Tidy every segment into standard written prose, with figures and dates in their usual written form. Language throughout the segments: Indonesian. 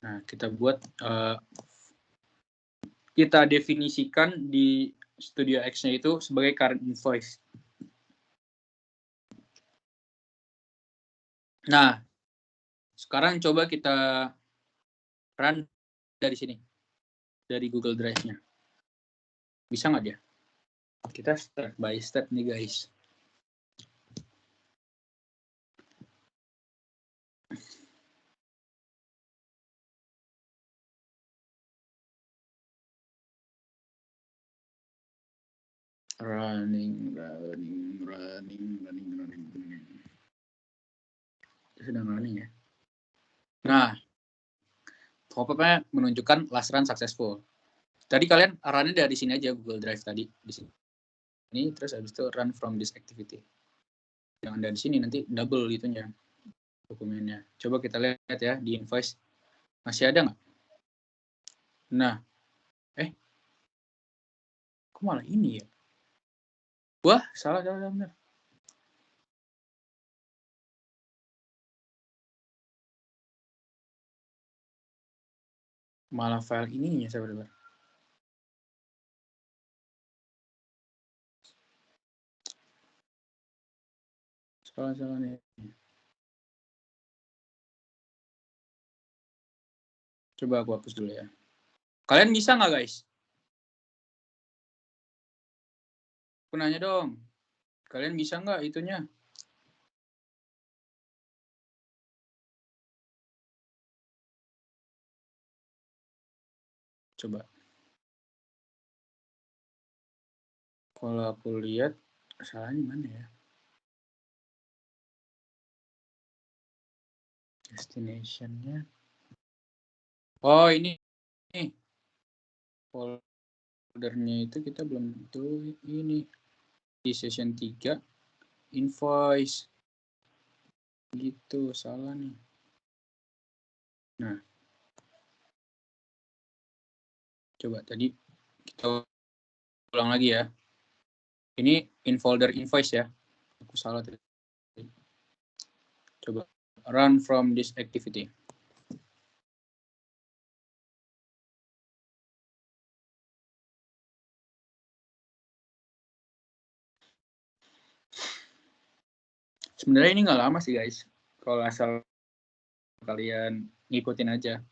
Nah, kita buat, kita definisikan di Studio X-nya itu sebagai current invoice. Nah, sekarang coba kita run dari sini, dari Google Drive-nya. Bisa nggak dia? Kita step by step nih, guys. Running. Sedang running ya. Nah, pop-up-nya menunjukkan last run successful. Tadi kalian run-nya dari sini aja, Google Drive tadi. Di sini. Ini, terus habis itu run from this activity. Jangan dari sini, nanti double itunya dokumennya. Coba kita lihat ya di invoice. Masih ada nggak? Nah, kok malah ini ya? Wah, salah. Benar. Malah file ininya sebenarnya. Salah nih. Coba aku hapus dulu ya. Kalian bisa nggak, guys? Aku nanya dong. Kalian bisa nggak itunya? Coba. Kalau aku lihat, salahnya mana ya? Destination-nya. Oh, ini. Foldernya itu kita belum tuh ini. Di session 3, invoice. Gitu, salah nih. Nah. Coba tadi kita ulang lagi ya. Ini in folder invoice ya. Aku salah tadi. Coba run from this activity. Sebenarnya ini nggak lama sih, guys. Kalau asal kalian ngikutin aja.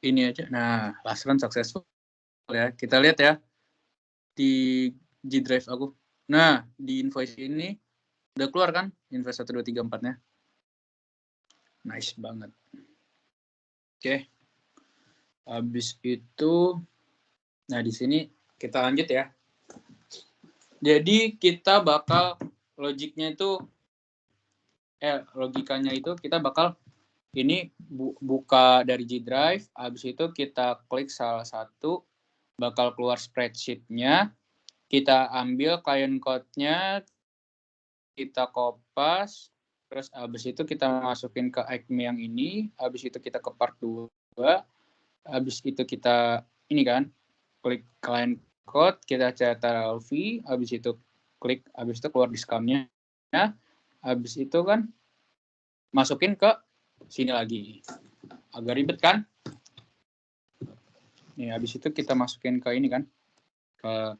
Ini aja. Nah, last run successful ya. Kita lihat ya di G Drive aku. Nah, di invoice ini udah keluar kan invoice 1, 2, 3, 4-nya. Nice banget. Oke. Habis itu, nah di sini kita lanjut ya. Jadi kita bakal logikanya itu kita bakal ini buka dari G Drive, habis itu kita klik salah satu, bakal keluar spreadsheet-nya, kita ambil client code-nya, kita kopas, terus habis itu kita masukin ke Acme yang ini, habis itu kita ke part 2, habis itu kita ini kan, klik client code, kita cetak LV, habis itu klik, habis itu keluar discount-nya, habis itu kan masukin ke sini lagi. Agak ribet kan? Nih, habis itu kita masukin ke ini kan, ke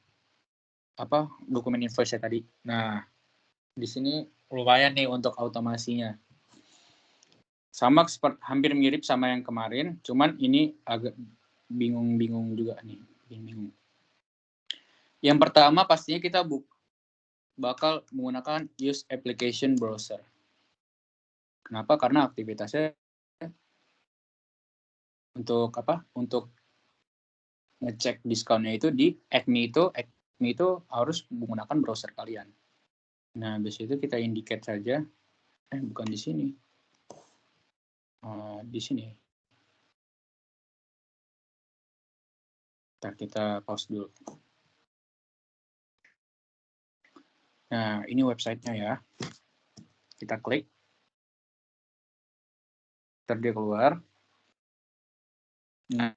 dokumen invoice tadi. Nah, di sini lumayan nih untuk automasinya. Sama hampir mirip sama yang kemarin, cuman ini agak bingung juga nih, bingung. Yang pertama pastinya kita bakal menggunakan use application browser. Kenapa? Karena aktivitasnya untuk ngecek diskonnya itu di Acme itu harus menggunakan browser kalian. Nah, habis itu kita indicate saja. Bukan di sini. Di sini. Kita pause dulu. Nah, ini websitenya ya. Kita klik. Ntar dia keluar. Nah,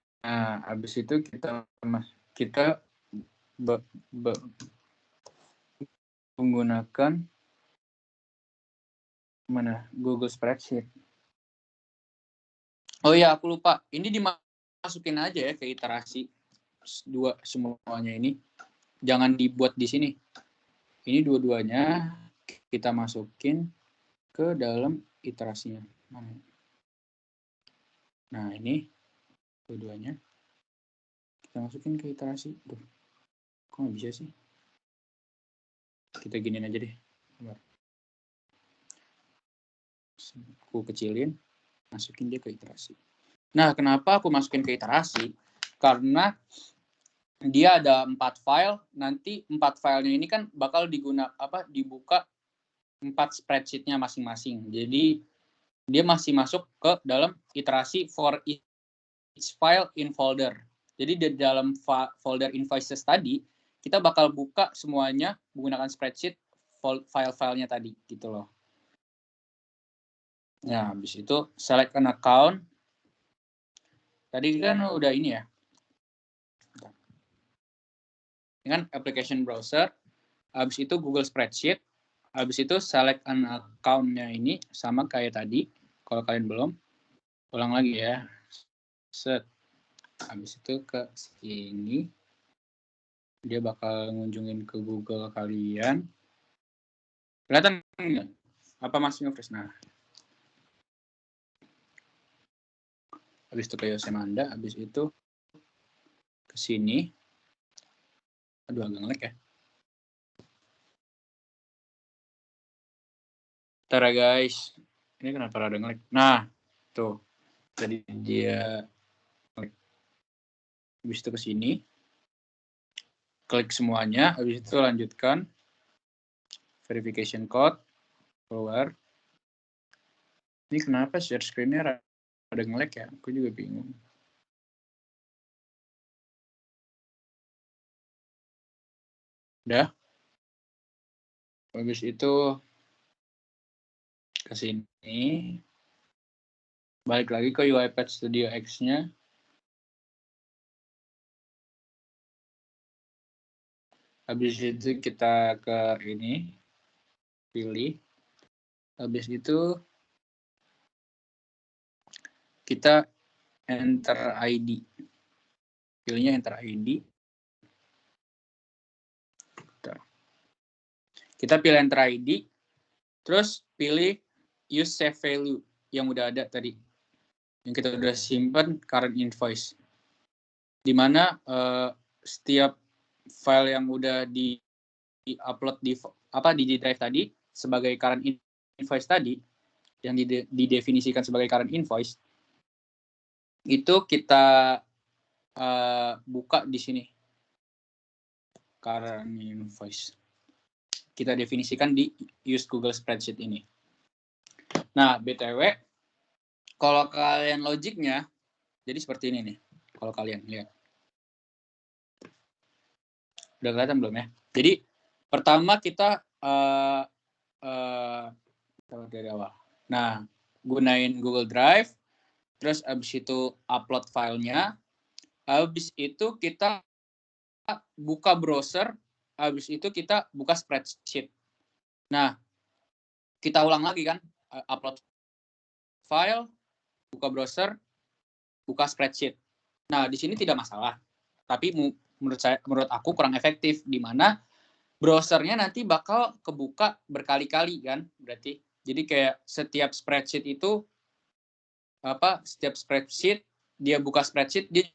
habis itu kita menggunakan Google Spreadsheet. Oh iya, aku lupa. Ini dimasukin aja ya ke iterasi dua semuanya ini. Jangan dibuat di sini. Ini dua-duanya kita masukin ke dalam iterasinya. Nah, ini dua-duanya kita masukin ke iterasi. Duh, kok nggak bisa sih? Kita giniin aja deh. Aku kecilin, masukin dia ke iterasi. Nah, kenapa aku masukin ke iterasi? Karena dia ada 4 file, nanti 4 filenya ini kan bakal dibuka 4 spreadsheet-nya masing-masing. Jadi dia masih masuk ke dalam iterasi for each file in folder. Jadi di dalam folder invoices tadi, kita bakal buka semuanya menggunakan spreadsheet file-filenya tadi gitu loh. Nah, habis itu select an account. Tadi kan udah ini ya. Dengan application browser, habis itu Google Spreadsheet, habis itu select an account-nya ini sama kayak tadi. Kalau kalian belum, ulang lagi ya. Set. Habis itu ke sini. Dia bakal ngunjungin ke Google kalian. Kelihatan nggak? Apa masih nge-freeze? Nah. Habis itu ke Yosemanda, habis itu ke sini. Aduh, agak nge-lag ya. Ntar ya guys. Ini kenapa ada nge-lag? Nah, tuh. Tadi dia habis itu ke sini. Klik semuanya, habis itu lanjutkan. Verification code. Keluar. Ini kenapa share screen-nya ada nge-lag ya? Aku juga bingung. Udah. Habis itu ke sini. Balik lagi ke UiPath Studio X-nya. Habis itu kita ke ini. Pilih. Habis itu kita enter ID. Pilihnya enter ID. Kita pilih enter ID. Terus pilih use save value yang udah ada tadi. Yang kita udah simpan current invoice. Dimana setiap file yang udah di-upload di G Drive tadi sebagai current invoice tadi, yang didefinisikan sebagai current invoice, itu kita buka di sini. Current invoice. Kita definisikan di use Google Spreadsheet ini. Nah, BTW, kalau kalian logiknya, jadi seperti ini nih. Kalau kalian lihat. Udah kelihatan belum ya? Jadi, pertama kita dari awal. Nah, gunain Google Drive, terus abis itu upload filenya, abis itu kita buka browser, abis itu kita buka spreadsheet. Nah, kita ulang lagi kan, upload file, buka browser, buka spreadsheet. Nah, di sini tidak masalah. Tapi menurut aku kurang efektif, di mana browsernya nanti bakal kebuka berkali-kali kan, berarti. Jadi kayak setiap spreadsheet itu setiap spreadsheet dia buka spreadsheet, dia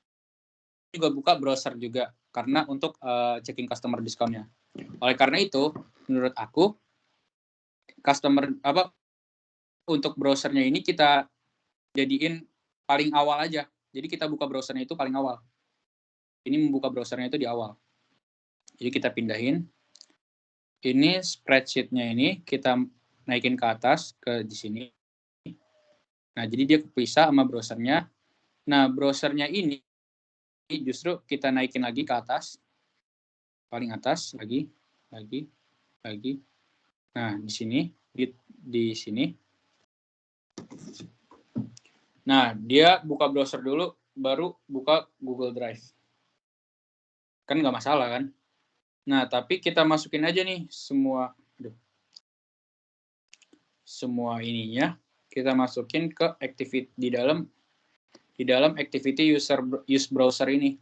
juga buka browser juga karena untuk checking customer discount-nya. Oleh karena itu, menurut aku untuk browsernya ini kita jadiin paling awal aja. Jadi kita buka browsernya itu paling awal. Ini membuka browsernya itu di awal. Jadi kita pindahin. Ini spreadsheet-nya ini kita naikin ke atas ke di sini. Nah, jadi dia kepisah sama browsernya. Nah, browsernya ini justru kita naikin lagi ke atas. Paling atas lagi. Nah, di sini di sini. Nah, dia buka browser dulu baru buka Google Drive. Kan nggak masalah kan? Nah, tapi kita masukin aja nih semua ininya, kita masukin ke activity di dalam di dalam activity use browser ini.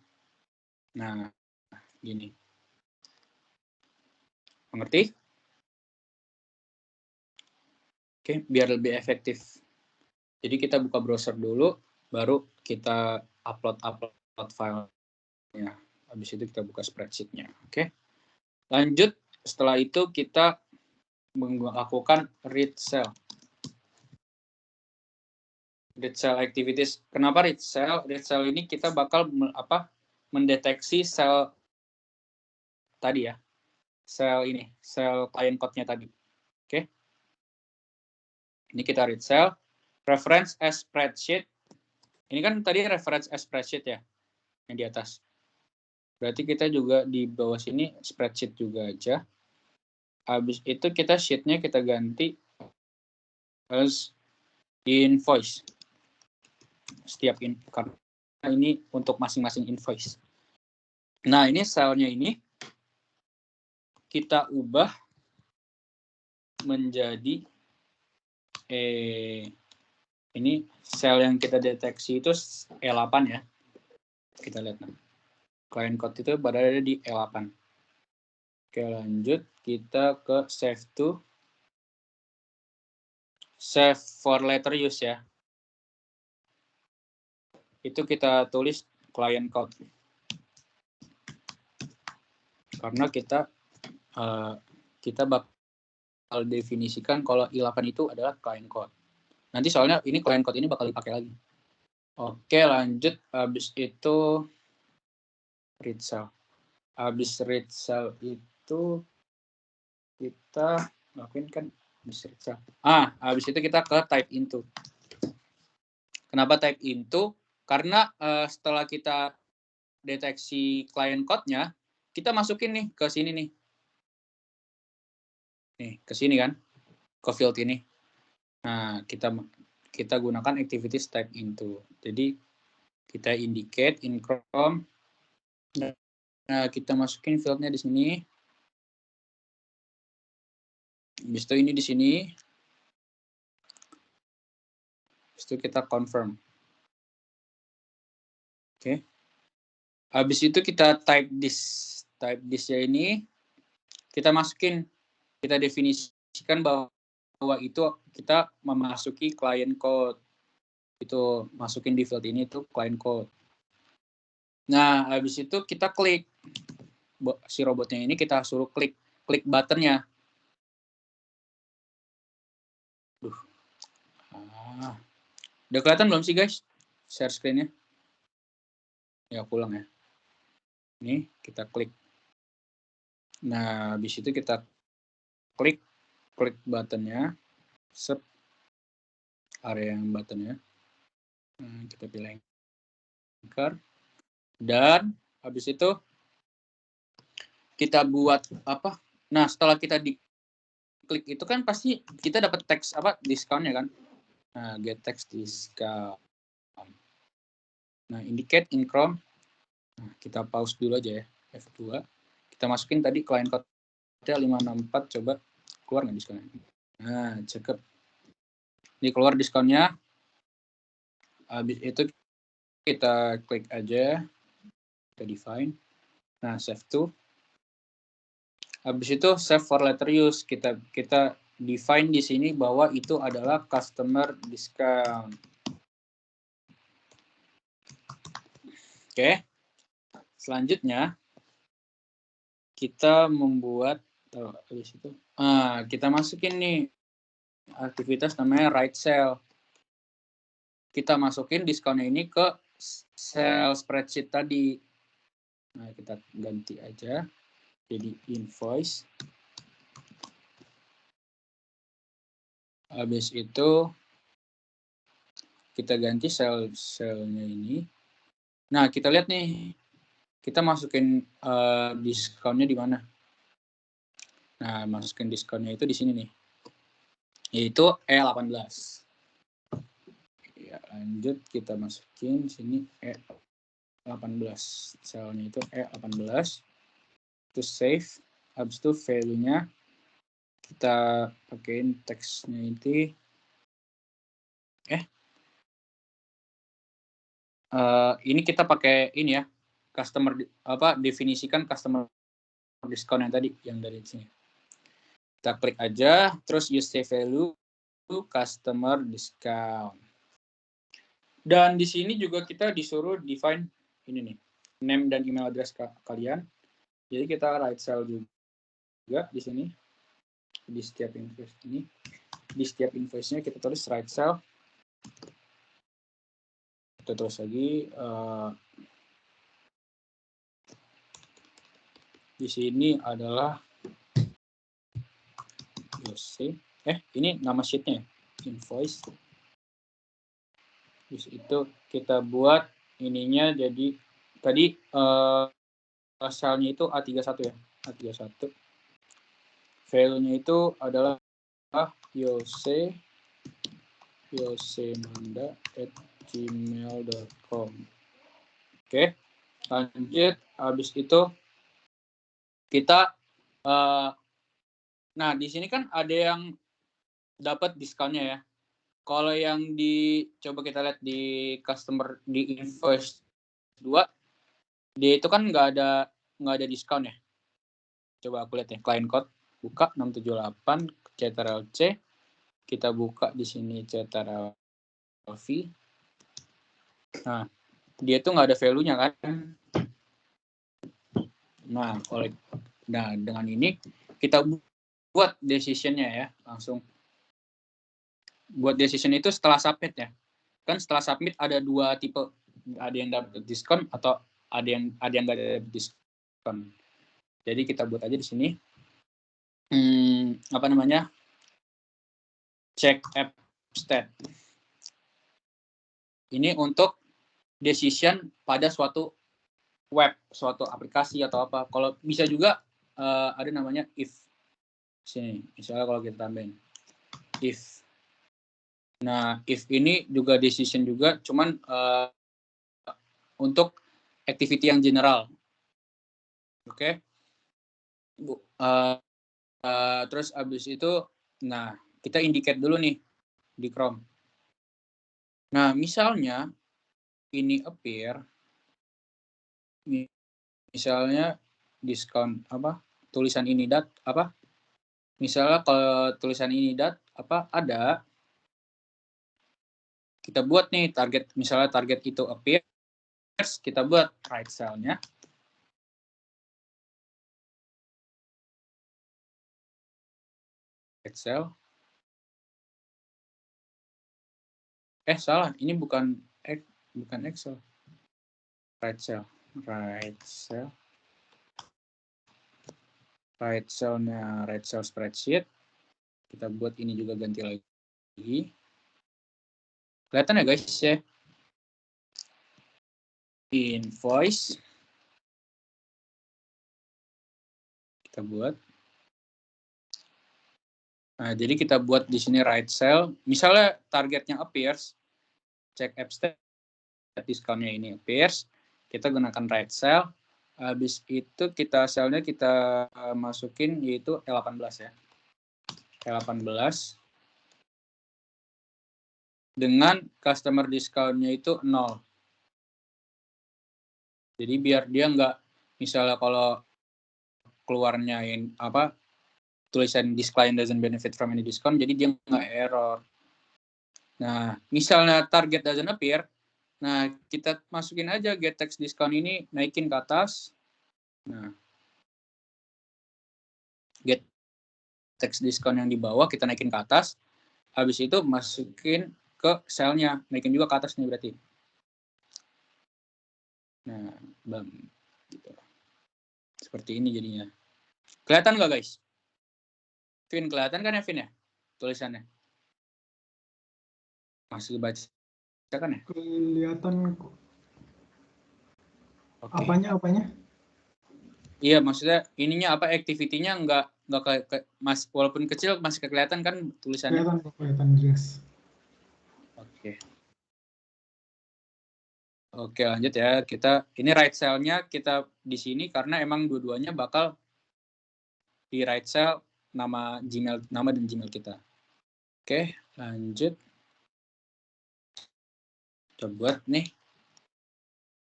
Nah, gini. Mengerti? Oke, biar lebih efektif. Jadi kita buka browser dulu, baru kita upload filenya. Habis itu kita buka spreadsheet-nya. Oke. Lanjut, setelah itu kita melakukan read cell. Read cell activities. Kenapa read cell? Read cell ini kita bakal mendeteksi sel tadi ya. Sel ini, sel client code-nya tadi. Oke. Ini kita read cell. Reference as spreadsheet. Ini kan tadi reference as spreadsheet ya, yang di atas. Berarti kita juga di bawah sini spreadsheet juga aja. Habis itu kita sheet-nya kita ganti as invoice. Setiap karena ini untuk masing-masing invoice. Nah, ini selnya ini kita ubah menjadi ini sel yang kita deteksi itu E8 ya. Kita lihat nah. Client code itu berada di E8. Oke, lanjut kita ke save to. Save for later use ya. Itu kita tulis client code. Karena kita bakal definisikan kalau I8 itu adalah client code. Nanti soalnya ini client code ini bakal dipakai lagi. Oke, lanjut. Habis itu read cell. Habis read cell itu kita lakuin kan habis read cell. Habis itu kita ke type into. Kenapa type into? Karena setelah kita deteksi client code-nya, kita masukin nih ke sini nih. Nih, ke sini kan. Ke field ini. Nah, kita gunakan activities type into. Jadi kita indicate in Chrome. Nah, kita masukin fieldnya di sini. Habis itu ini di sini. Habis itu kita confirm. Oke. Habis itu kita type this. Type this ya ini kita masukin. Kita definisikan bahwa itu kita memasuki client code. Itu masukin di field ini itu client code. Nah, habis itu kita klik. Si robotnya ini kita suruh klik buttonnya. Udah kelihatan belum sih guys? Share screen-nya. Ya, aku ulang ya. Ini kita klik. Nah, habis itu kita klik buttonnya. Set area yang buttonnya. Kita pilih anchor. Dan habis itu kita buat apa? Nah, setelah kita diklik itu kan pasti kita dapat teks discount-nya kan? Nah, get text discount. Nah, indicate in Chrome. Nah, kita pause dulu aja ya, F2. Kita masukin tadi client code-nya 564, coba keluar nggak diskonnya? Nah, cakep. Ini keluar diskonnya. Habis itu kita klik aja, kita define. Nah, save to. Habis itu save for later use. Kita define di sini bahwa itu adalah customer discount. Oke. Selanjutnya kita membuat habis itu kita masukin nih aktivitas namanya write cell. Kita masukin diskonnya ini ke cell spreadsheet tadi. Nah, kita ganti aja jadi invoice. Habis itu kita ganti sel-selnya ini. Nah, kita lihat nih. Kita masukin diskonnya di mana? Nah, masukin diskonnya itu di sini nih. Yaitu E18. Ya, lanjut kita masukin sini E18. Selnya itu E18. Itu save. Habis itu value-nya kita pakein teksnya itu Ini kita pakai ini ya, definisikan customer discount yang tadi, yang dari sini. Kita klik aja, terus use value customer discount. Dan di sini juga kita disuruh define ini nih, name dan email address kalian. Jadi kita right cell juga di sini, di setiap invoice ini. Di setiap invoice-nya kita tulis right cell. Kita tulis lagi di sini adalah ini nama sheet-nya, invoice. Terus itu kita buat ininya jadi tadi asalnya itu A31 ya, A31. Value-nya itu adalah yosemanda@gmail.com. Oke, lanjut. Habis itu kita nah di sini kan ada yang dapat diskonnya ya. Kalau yang coba kita lihat di customer di invoice 2, dia itu kan nggak ada diskon ya. Coba aku lihat ya, client code buka 678 CTRL-C, kita buka di sini CTRL-V. Nah, dia tuh nggak ada value-nya kan. Nah, dengan ini kita buat decision-nya ya, langsung. Buat decision itu setelah submit ya. Kan setelah submit ada 2 tipe, ada yang dapat diskon atau ada yang nggak ada diskon. Jadi kita buat aja di sini. Check app stat. Ini untuk decision pada suatu web, suatu aplikasi atau apa. Kalau bisa juga ada namanya if. Sini, misalnya kalau kita tambahin if. Nah, if ini juga decision juga, cuman untuk activity yang general. Oke. Terus abis itu, nah kita indicate dulu nih di Chrome. Nah, misalnya ini appear, misalnya diskon tulisan ini misalnya kalau tulisan ini ada, kita buat nih target, misalnya target itu appears, kita buat right cell-nya. Right cell. Salah, ini bukan Excel. Right cell. Right cell-nya right cell spreadsheet. Kita buat ini juga ganti lagi. Kelihatan ya guys ya? Invoice. Kita buat. Nah, jadi kita buat di sini right cell. Misalnya targetnya appears, check app stat, discount-nya ini appears, kita gunakan right cell. Habis itu cell-nya kita masukin yaitu E18 ya. E18 dengan customer discount-nya itu 0. Jadi biar dia nggak, misalnya kalau keluarnya tulisan this client doesn't benefit from any discount, jadi dia nggak error. Nah, misalnya target doesn't appear, nah kita masukin aja get text discount ini, naikin ke atas. Nah, get text discount yang di bawah kita naikin ke atas. Habis itu masukin ke cell-nya, naikin juga ke atas nih berarti. Nah, gitu. Seperti ini jadinya. Kelihatan nggak guys? Vin, kelihatan kan ya Vin ya? Tulisannya. Masih baca kan ya? Kelihatan. Okay. Apanya? Iya, maksudnya ininya activity-nya nggak walaupun kecil masih kelihatan kan tulisannya? Kelihatan jelas. Oke, lanjut ya. Ini right cell-nya kita di sini karena emang dua-duanya bakal di right cell nama dan Gmail kita. Oke, lanjut. Coba buat nih.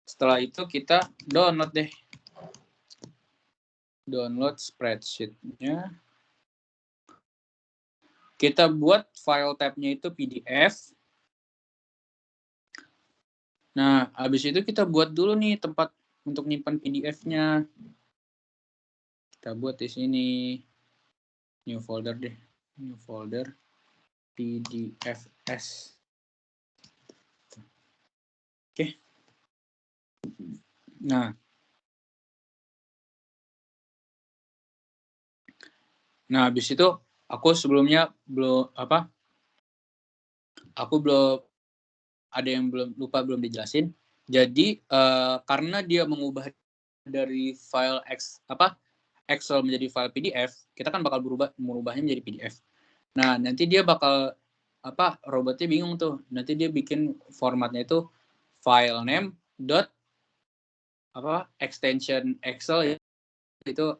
Setelah itu kita download deh. Download spreadsheet-nya. Kita buat file tab-nya itu PDF. Nah, habis itu kita buat dulu nih tempat untuk nyimpan PDF-nya. Kita buat di sini. New folder deh. New folder PDFs. Oke. Nah, habis itu aku sebelumnya belum aku belum ada yang belum dijelasin. Jadi karena dia mengubah dari file Excel menjadi file PDF, kita kan bakal merubahnya menjadi PDF. Nah, nanti dia bakal robotnya bingung tuh. Nanti dia bikin formatnya itu file name dot extension Excel itu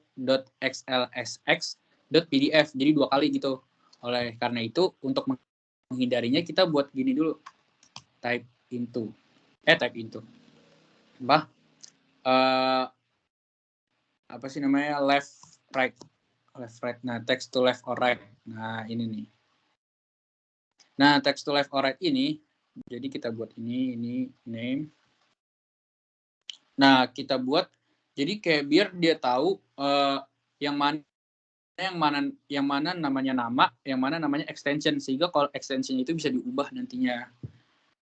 .xlsx .pdf. Jadi 2 kali gitu. Oleh karena itu untuk menghindarinya kita buat gini dulu. Type into apa sih namanya, left right. Nah, text to left or right. Nah, ini nih. Nah, text to left or right ini, jadi kita buat ini name. Nah, kita buat jadi kayak biar dia tahu yang mana namanya nama, yang mana namanya extension, sehingga kalau extension itu bisa diubah nantinya.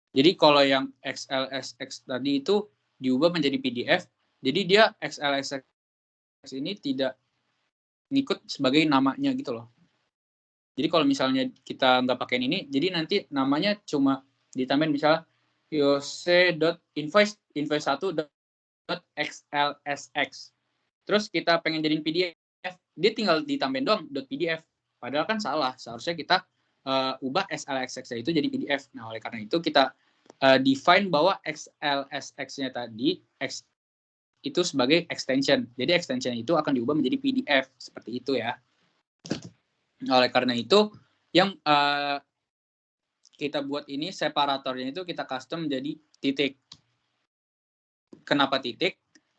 Jadi kalau yang XLSX tadi itu diubah menjadi PDF, jadi dia XLSX ini tidak ngikut sebagai namanya gitu loh. Jadi kalau misalnya kita nggak pakai ini, jadi nanti namanya cuma ditambahin misalnya yose.invoice1.xlsx. Terus kita pengen jadiin PDF, dia tinggal ditambahin doang .pdf. Padahal kan salah, seharusnya kita ubah XLSX itu jadi PDF. Nah, oleh karena itu kita define bahwa XLSX-nya tadi itu sebagai extension. Jadi extension itu akan diubah menjadi PDF seperti itu ya. Oleh karena itu yang kita buat ini separatornya itu kita custom jadi titik. Kenapa titik?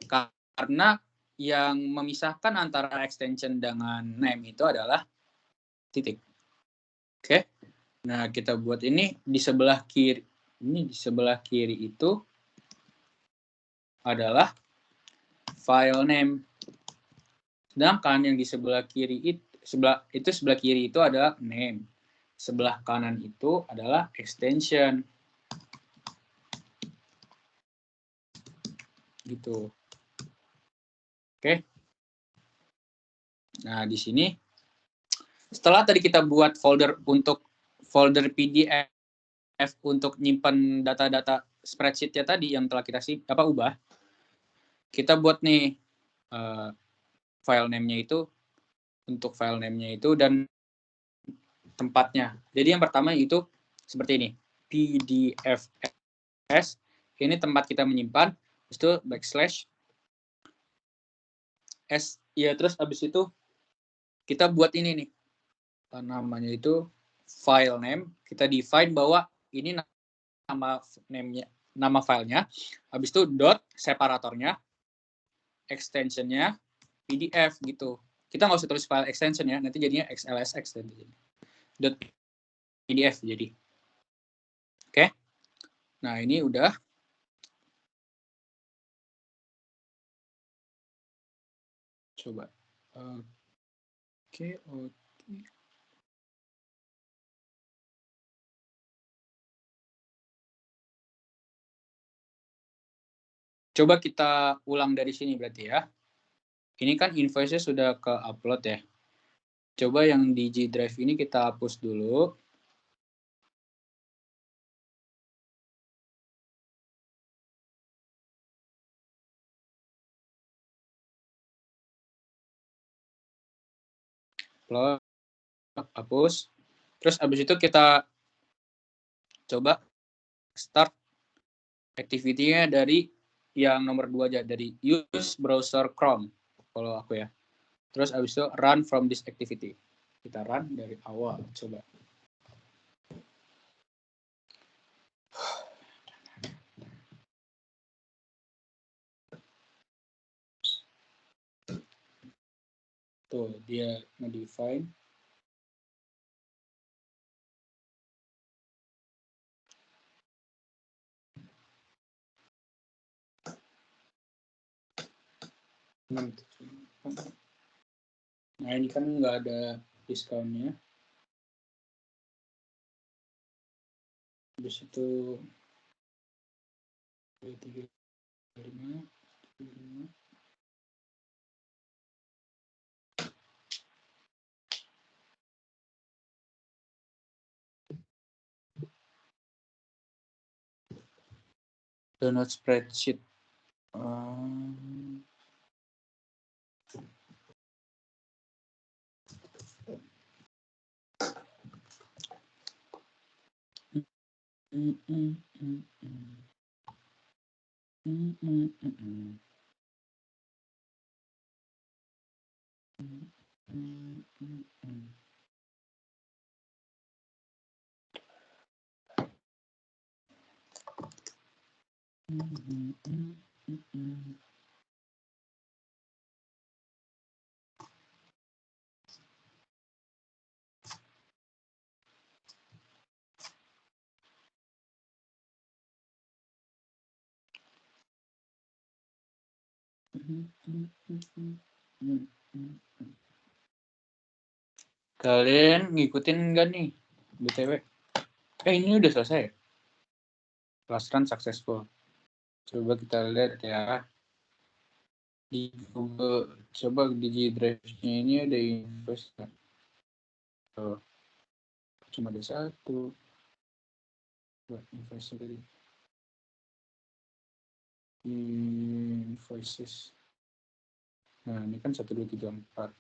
Karena yang memisahkan antara extension dengan name itu adalah titik. Oke. Nah, kita buat ini di sebelah kiri. Ini di sebelah kiri itu adalah file name. Sedangkan yang di sebelah kiri sebelah kiri itu adalah name. Sebelah kanan itu adalah extension. Gitu. Oke. Nah, di sini setelah tadi kita buat folder PDF untuk nyimpan data-data spreadsheet-nya tadi yang telah kita ubah, kita buat nih file name-nya itu, untuk file name-nya itu dan tempatnya. Jadi yang pertama itu seperti ini, PDFs, ini tempat kita menyimpan, itu backslash s, ya, terus habis itu kita buat ini nih, namanya itu file name, kita define bahwa ini nama name-nya, nama filenya, habis itu dot separatornya, extensionnya PDF gitu. Kita nggak usah tulis file extension ya, nanti jadinya XLSX nanti. Dot PDF jadi. Oke. Nah, ini udah. Coba. Oke. Coba kita ulang dari sini berarti ya. Ini kan invoice-nya sudah ke-upload ya. Coba yang di G Drive ini kita hapus dulu. Hapus. Terus abis itu kita coba start activity-nya dari yang nomor 2 aja, dari use browser Chrome kalau aku ya. Terus abis itu run from this activity. Kita run dari awal, coba. Tuh, dia nge-define. Nah, ini kan nggak ada diskonnya. Habis itu 335. Download spreadsheet. Kalian ngikutin nggak nih, BTW? Ini udah selesai. Class run successful. Coba kita lihat ya. Di Google, coba di G Drive-nya ini ada invest. Oh, cuma ada satu. Buat invest tadi. Invoices. Nah, ini kan 1, 2, 3, 4.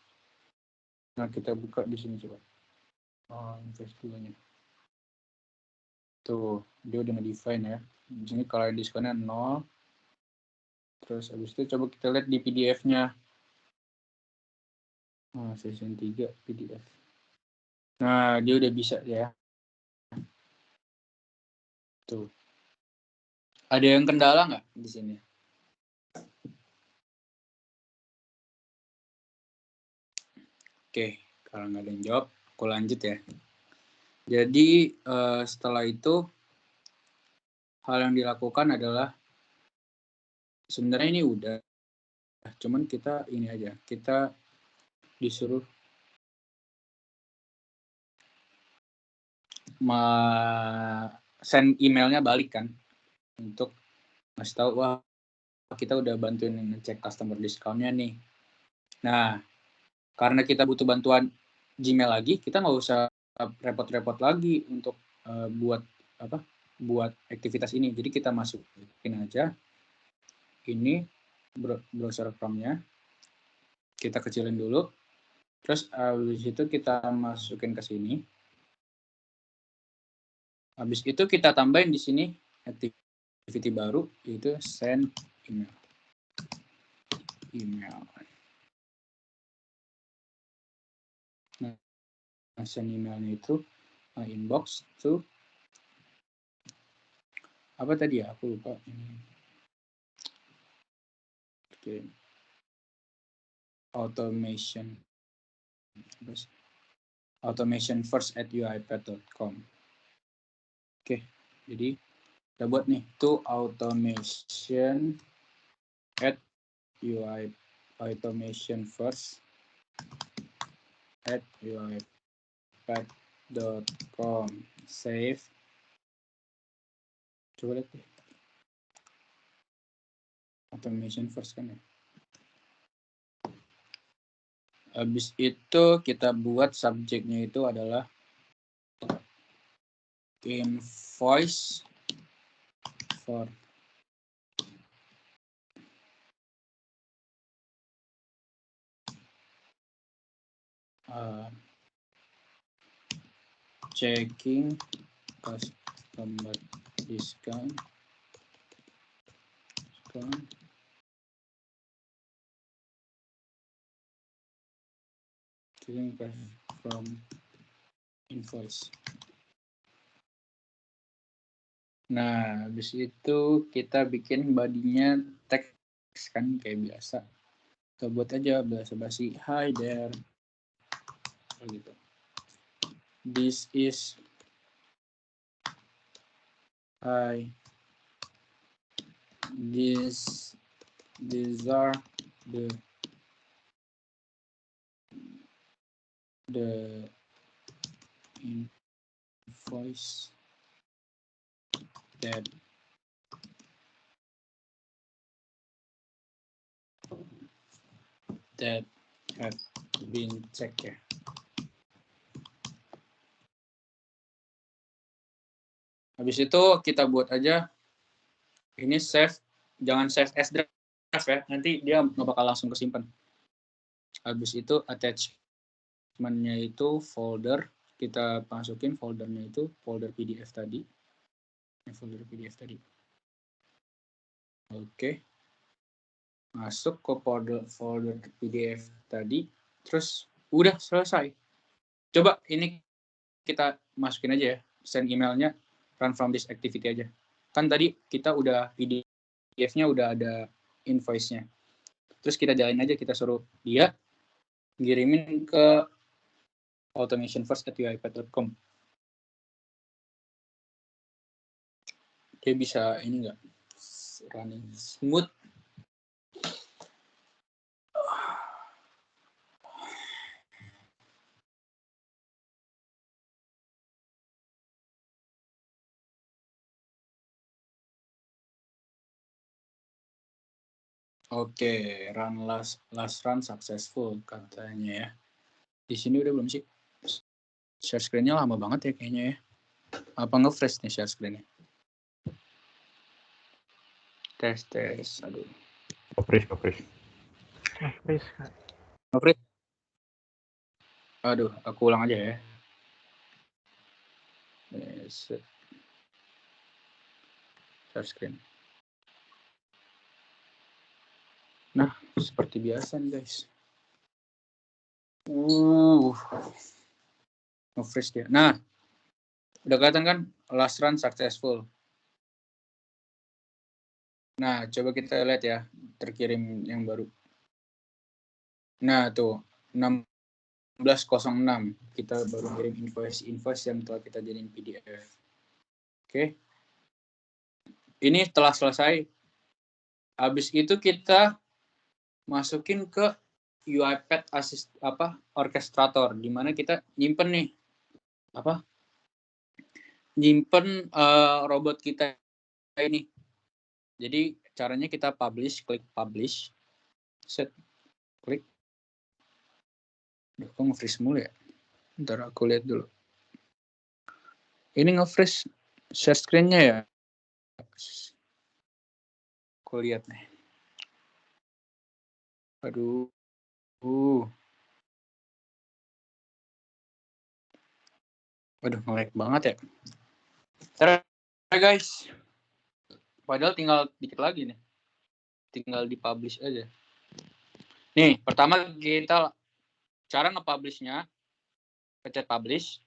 Nah, kita buka di sini coba. Oh, invest dulunya. Tuh, dia udah nge-define ya. Di sini kalau diskonnya 0. Terus habis itu coba kita lihat di PDF-nya. Nah, session 3 PDF. Nah, dia udah bisa ya. Tuh. Ada yang kendala nggak di sini? Oke, kalau nggak ada yang jawab, aku lanjut ya. Jadi setelah itu hal yang dilakukan adalah sebenarnya ini udah, cuman kita ini aja, kita disuruh send emailnya balik kan untuk ngasih tahu wah kita udah bantuin ngecek customer discount-nya nih. Nah, karena kita butuh bantuan Gmail lagi, kita nggak usah repot-repot lagi untuk buat aktivitas ini. Jadi kita masukin aja ini browser Chrome-nya, kita kecilin dulu, terus habis itu kita masukin ke sini. Habis itu kita tambahin di sini activity baru, yaitu send email. Nah, send emailnya itu inbox to apa tadi ya? Aku lupa. Oke. Automation first at uipath.com. Oke, jadi kita buat nih to automation at automation first at uipath.com. Save. Coba lihat deh. Automation first kan ya. Habis itu kita buat subjeknya itu adalah invoice for checking customer discount from invoice. Nah, habis itu kita bikin body-nya teks kan kayak biasa. Kita buat aja basa-basi. Hi there. Gitu. This is hi. These are the invoice that have been checked ya. Habis itu kita buat aja ini save, jangan save as draft ya, nanti dia nggak bakal langsung kesimpan. Habis itu attachment-nya itu folder, kita masukin foldernya itu folder PDF tadi. Folder PDF tadi. Oke. Masuk ke folder PDF tadi, terus udah selesai. Coba ini kita masukin aja ya, send emailnya run from this activity aja. Kan tadi kita udah PDF-nya udah ada invoice-nya. Terus kita jalanin aja, kita suruh dia ngirimin ke automationfirst@uipath.com. Dia bisa ini nggak running smooth. Oke, run last run successful katanya ya. Di sini udah belum sih? Share screen-nya lama banget ya kayaknya ya. Apa nge-freeze nih share screen-nya? Tes. Aduh. Nge-freeze. Nge-freeze. Aduh, aku ulang aja ya. Share screen. Nah, seperti biasa nih guys. Nge-freeze dia. Nah, udah kelihatan kan last run successful. Nah, coba kita lihat ya, terkirim yang baru. Nah, tuh 16.06 kita baru kirim invoice yang telah kita jadiin PDF. Oke. Ini telah selesai. Habis itu kita masukin ke UiPath Orchestrator, di mana kita nyimpen nih robot kita ini. Jadi caranya kita klik publish, set, klik. Kok nge-freeze mulu ya? Ntar aku lihat dulu. Ini nge-freeze share screen-nya ya? Aku lihat nih. Aduh. Waduh, nge-lag banget ya. Ntar guys. Padahal tinggal dikit lagi nih. Tinggal di-publish aja. Nih, pertama kita cara nge-publish-nya, pencet publish.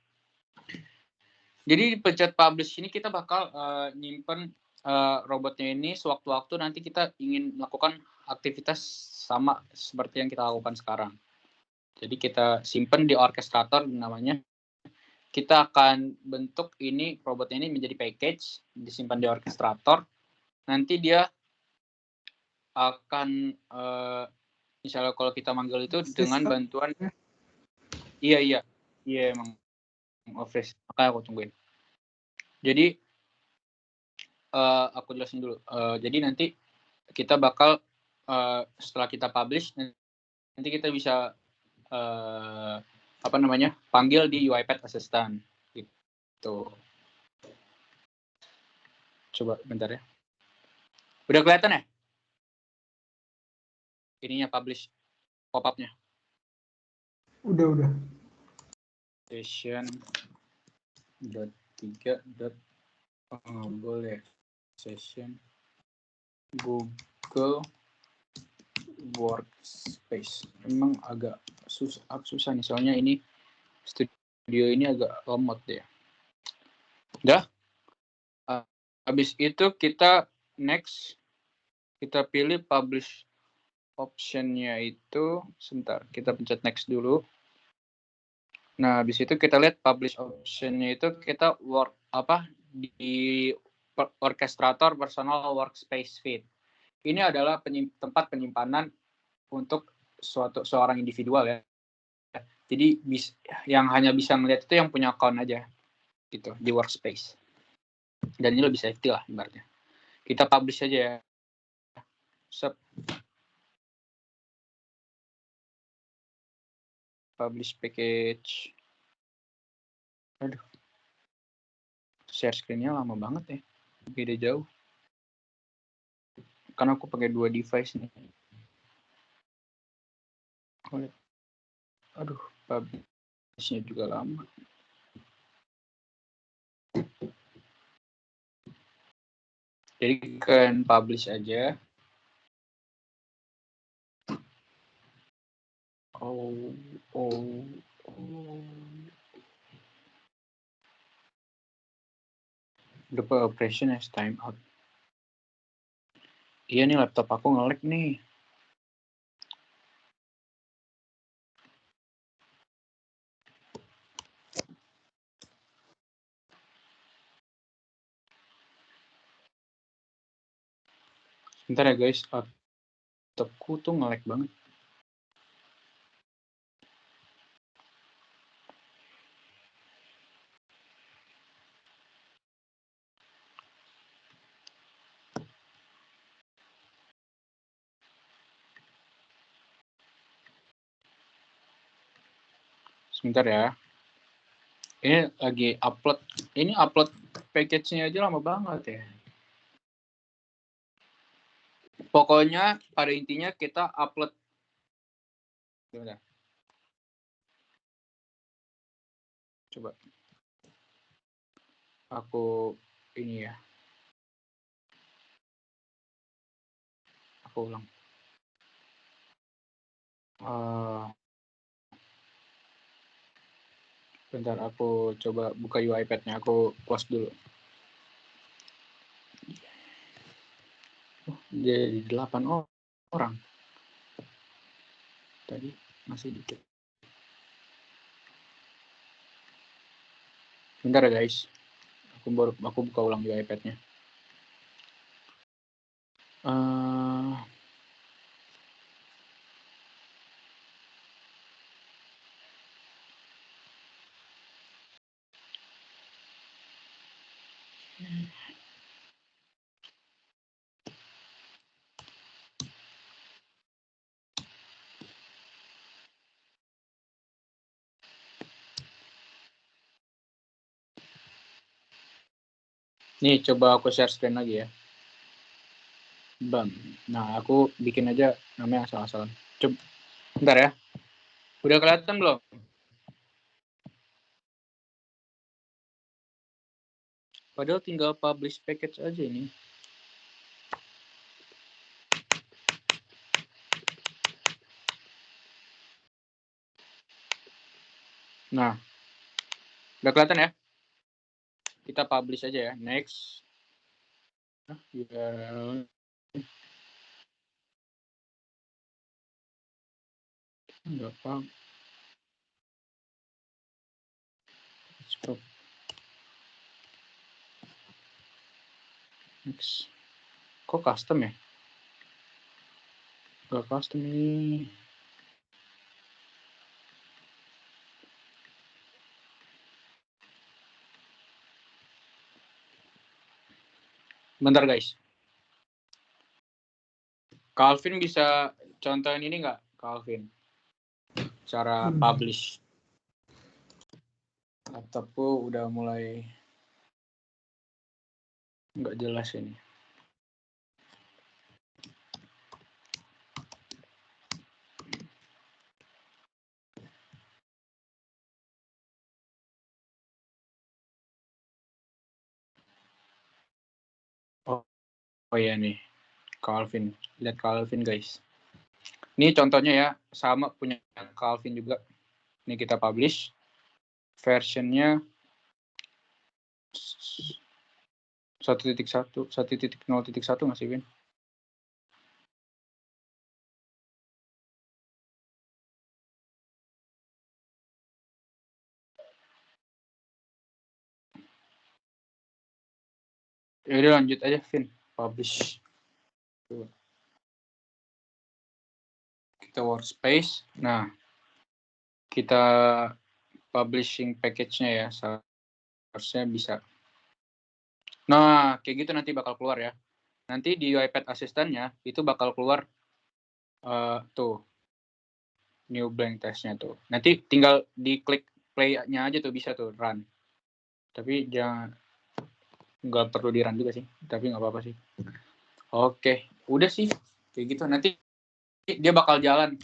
Jadi di pencet publish ini kita bakal nyimpen robotnya ini sewaktu-waktu nanti kita ingin melakukan aktivitas sama seperti yang kita lakukan sekarang. Jadi kita simpen di orchestrator namanya. Kita akan bentuk ini robotnya ini menjadi package, disimpan di orchestrator. Nanti dia akan misalnya kalau kita manggil itu dengan bantuan iya emang fresh, makanya aku tungguin. Jadi aku jelasin dulu. Jadi nanti kita bakal setelah kita publish nanti kita bisa panggil di UiPath Assistant gitu. Coba bentar ya. Udah kelihatan ya? Ininya publish pop-up-nya. Udah. Session boleh session Google Workspace. Memang agak susah nih, soalnya ini studio ini agak lemot deh. Udah. Habis itu kita next, kita pilih publish optionnya itu, sebentar, kita pencet next dulu. Nah, habis itu kita lihat publish optionnya itu kita di orchestrator personal workspace feed. Ini adalah tempat penyimpanan untuk seorang individual ya. Jadi yang hanya bisa melihat itu yang punya account aja gitu di workspace. Dan ini lebih safety lah ibaratnya. Kita publish aja ya. Publish package. Aduh. Share screen-nya lama banget ya. Beda jauh. Karena aku pakai 2 device nih. Aduh, publish-nya juga lama. Jadi kalian publish aja. The operation has time out. Iya nih, laptop aku nge-lag nih. Bentar ya guys, laptopku tuh nge-lag banget. Sebentar ya. Ini lagi upload. Ini upload package-nya aja lama banget ya. Pokoknya pada intinya kita upload. Sebentar. Coba. Aku ini ya. Aku ulang. Bentar, aku coba buka UI pad-nya. Aku close dulu. Jadi 8 orang. Tadi masih dikit. Bentar ya guys. Aku buka ulang UI pad-nya. Nih, coba aku share screen lagi ya. Bam. Nah, aku bikin aja namanya asal-asalan. Coba, bentar ya. Udah kelihatan belum? Padahal tinggal publish package aja ini. Nah, udah kelihatan ya? Kita publish aja ya. Next. URL. Enggak apa. Stop. Next. Kok custom ya? Enggak custom ini. Bentar guys. Calvin bisa contohin ini nggak, Calvin? Cara publish. Laptopku udah mulai nggak jelas ini. Oh iya nih, Calvin. Lihat Calvin guys. Ini contohnya ya, sama punya Calvin juga. Ini kita publish. Versionnya 1.1, 1.0.1 nggak sih, Win? Yaudah lanjut aja, Vin. Publish. Tuh. Kita workspace. Nah, kita publishing package-nya ya. Seharusnya bisa. Nah, kayak gitu nanti bakal keluar ya. Nanti di iPad Assistant-nya itu bakal keluar tuh new blank test-nya tuh. Nanti tinggal diklik play-nya aja tuh bisa tuh run. Tapi jangan nggak perlu di run juga sih. Tapi nggak apa-apa sih. Oke, udah sih kayak gitu. Nanti dia bakal jalan.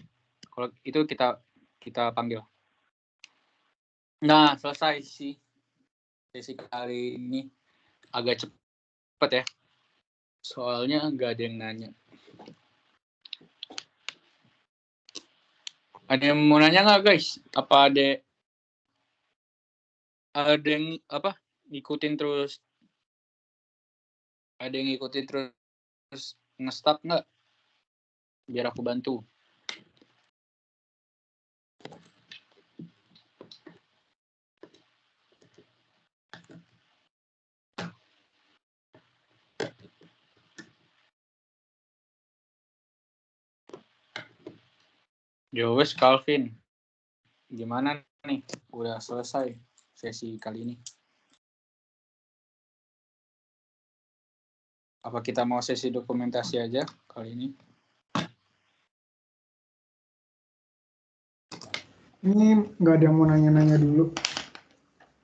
Kalau itu kita panggil. Nah, selesai sih sesi kali ini. Agak cepet ya. Soalnya nggak ada yang nanya. Ada yang mau nanya nggak guys? Apa ada yang apa? Ngikutin terus? Ada yang ngikutin terus nge-start nggak? Biar aku bantu. Yowes Calvin, gimana nih? Udah selesai sesi kali ini. Apa kita mau sesi dokumentasi aja kali ini? Ini nggak ada yang mau nanya-nanya dulu.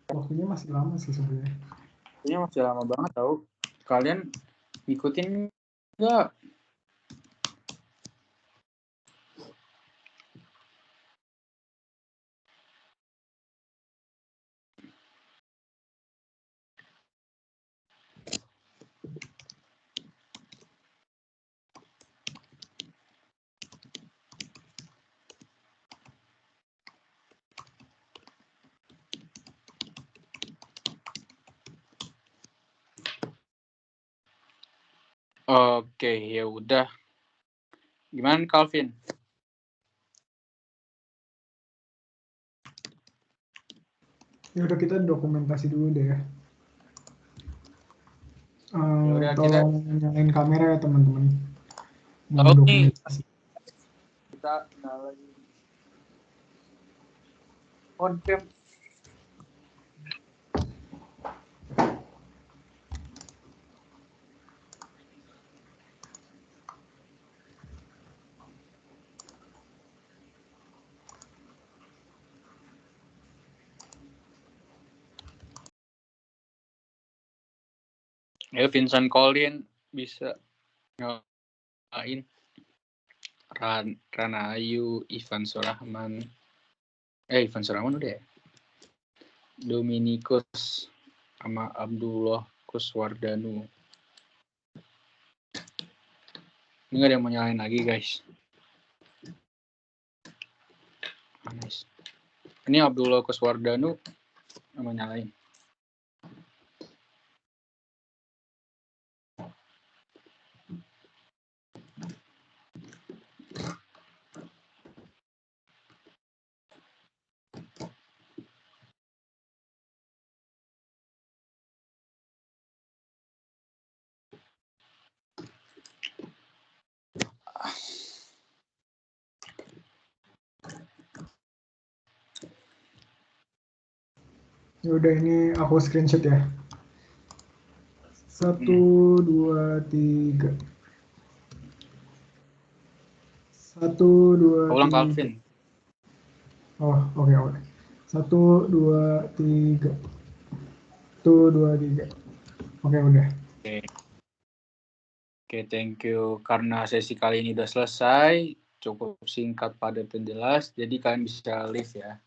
Waktunya masih lama sih sebenarnya. Waktunya masih lama banget tau. Kalian ikutin nggak? Oke, ya udah. Gimana Calvin? Ya udah kita dokumentasi dulu deh ya. Yaudah, Tolong nyalain kamera ya teman-teman. Mau nih dokumentasi. kita lagi on cam. Ya Vincent Colin bisa nyalain. Rana Ayu, Ivan Surahman. Ivan Surahman udah ya? Dominikus sama Abdullah Kuswardanu. Ini gak ada yang mau nyalain lagi guys. Nice. Ini Abdullah Kuswardanu mau nyalain. Ya udah ini aku screenshot ya. 1, 2, 3. 1, 2, 3. Ulang Calvin. Oh, oke. 1, 2, 3. 1, 2, 3. Oke, udah. Oke, thank you. Karena sesi kali ini udah selesai, cukup singkat, padat, dan jelas. Jadi kalian bisa leave ya.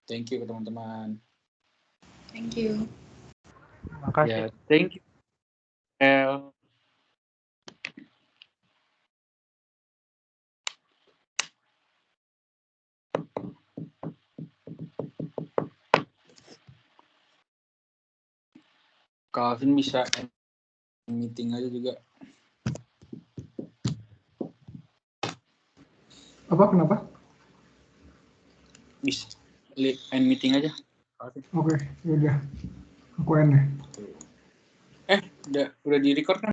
Thank you teman-teman. Thank you. Ya, Makasih. thank you. Calvin bisa meeting aja juga. Apa, kenapa? Bisa end meeting aja. Oke, yaudah. Aku end ya. Udah di record kan?